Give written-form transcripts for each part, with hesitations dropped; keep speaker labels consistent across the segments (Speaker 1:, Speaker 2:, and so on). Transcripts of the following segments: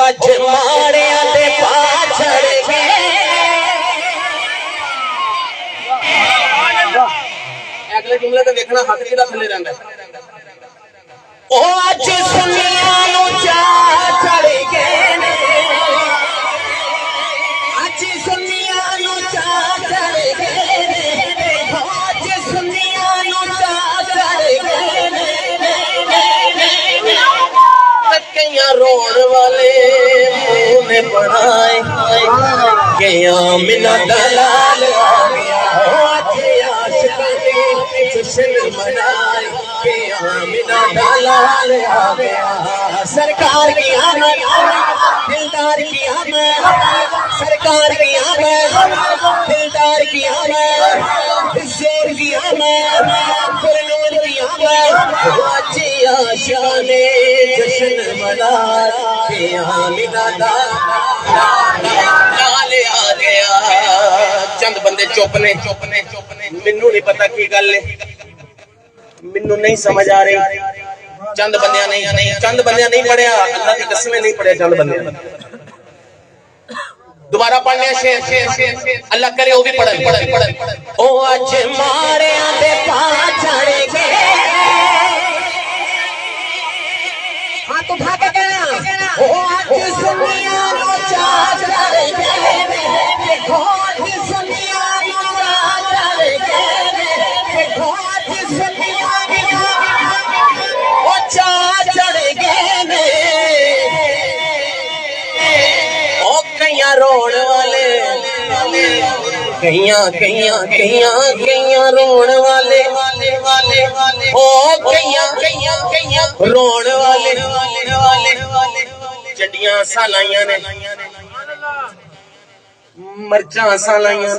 Speaker 1: اج ماڑیاں دے پاچھڑ گئے اگلے جملے تے دیکھنا ہاتھ کیدا تھلے رہندا ہے او اج سنیاں نو چا چڑھ گئے نے اج سنیاں نو چا چڑھ گئے نے اج سنیاں نو چا چڑھ گئے نے کئیاں رون والے منہ نے بنائے کئیاں منا دلال آ گیا اج عاشقاں دے جشن منائے کئیاں منا دلال آ گیا سرکار کی آمد دلدار کی آمد سرکار کی آمد دلدار کی آمد حضور کی آمد فرنور کی آمد آج عاشقاں نے جشن منائے کئیاں منا دلال آ گیا چند بندے چپ نے مینوں نہیں پتا کی گل ہے مینوں نہیں سمجھ آ رہی چند بندیاں نہیں پڑھیا اللہ کی قسم نہیں پڑھیا چند بندیاں دوبارہ پڑھنے شیر اللہ کرے وہ بھی پڑھن او اج ماڑیاں دے پاچھڑ گئے ہاتھ اٹھا کے کہنا او اج سنیاں نو چا چڑھ گئے دیکھو اج سنیاں نو چا چڑھ گئے دیکھو اج سنیاں نو چا چڑھ گئے نے او کئیاں رون والے کئیاں رون والے او کئیاں رون والے چڈیاں سا لائیاں نے مرچاں سا لائیاں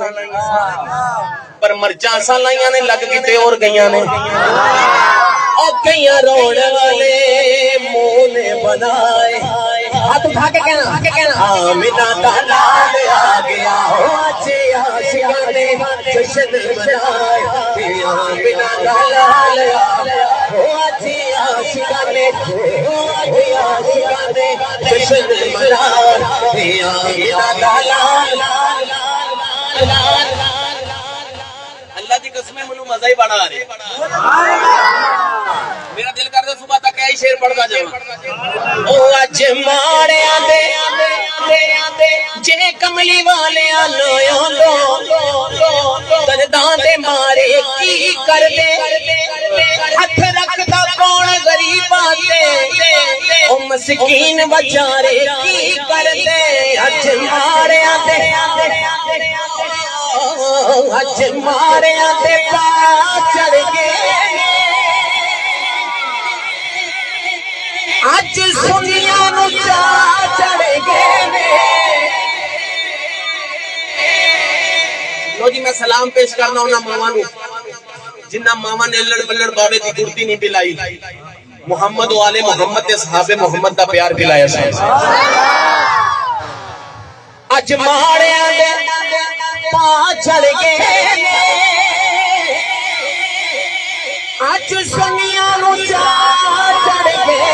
Speaker 1: پر مرچاں سا لائیاں نے لگ کتے اور گئیاں نے او کئیاں رون والے منہ نے بنائے ہاتھ اٹھا کے کہنا آمنہ دا لال آ گیا آج عاشقاں نے جشن منائے آمنہ دا لال آ گیا آج عاشقاں نے جشن منائے آمنہ دا لال اللہ دی قسم منو مزہ ہی بڑا آ رہا ہے میرا دل کردا صبح تک ایہی شعر پڑھدا جاواں او اج ماڑیاں دے جے کملی والیاں نو درداں دے مارے کی کر دے ہتھ رکھدا کون غریباں تے او مسکین بیچارے کی کر دے اج ماڑیاں دے اج ماڑیاں دے پا چڑھ گئے اج سنیاں نو چا چڑھ گئے لو جی میں سلام پیش کرنا انہاں ماواں نو جنہاں ماواں نے لڑ بلڑ بابے دی گرتی نہیں پلائی محمد و آل محمد تے صحابہ محمد دا پیار پلایا سی اج ماڑیاں دے پا چڑھ گئے اج سنیاں نو چا چڑھ گئے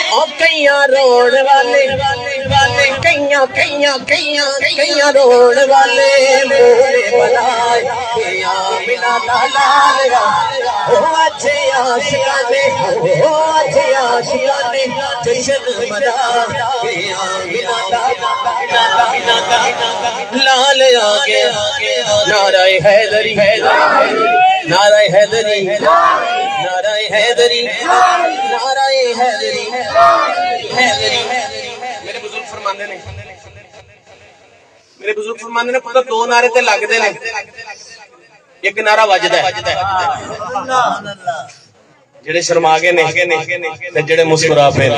Speaker 1: او کئیاں رون والے کئیاں رون والے مونے بنائے آمنہ دا لال او اج عاشقاں نے جشن منائے آمنہ دا لال آ گیا نعرہ حیدری نعرہ حیدری نعرہ حیدری نعرہ حیدری میرے بزرگ فرماندے نے پتہ دو نعرے تے لگدے نے ایک نعرہ وجدا ہے جڑے شرما گئے نے تے جڑے مسکرا پے نے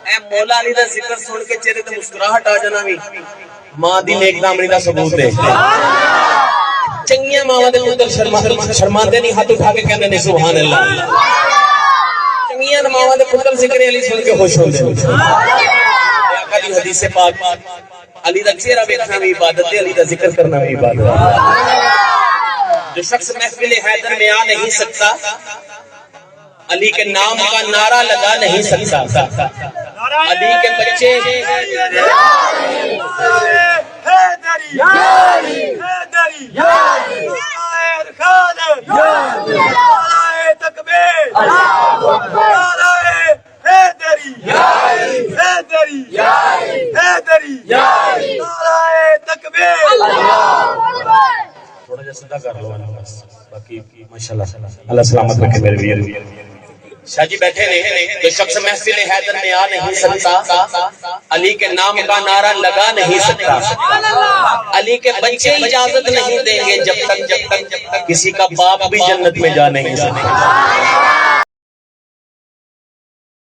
Speaker 1: اے مولا علی دا ذکر سن کے چہرے تے مسکراہٹ آ جانا وی ماں دی نیک دامنی دا ثبوت ہے چنگیاں ماواں دے پتر شرماندے نہیں ہاتھ اٹھا کے کہندے نے سبحان اللہ چنگیاں ماواں دے پتر ذکر علی سن کے خوش ہوندے نے آقا دی حدیث پاک علی دا چہرہ ویکھنا بھی عبادت ہے علی دا ذکر کرنا بھی عبادت ہے جو شخص محفل حیدر میں آ نہیں سکتا علی کے نام کا نعرہ لگا نہیں سکتا. علی کے بچے تھوڑا جا صدا کر لو باقی ماشاءاللہ اللہ سلامت رکھے میرے ویر. شاہ جی بیٹھے نے جو شخص محفل حیدر میں آ نہیں سکتا علی کے نام کا نعرہ لگا نہیں سکتا. علی کے بچے اجازت نہیں دیں گے جب تک کسی کا باپ بھی جنت میں جا نہیں سکتا.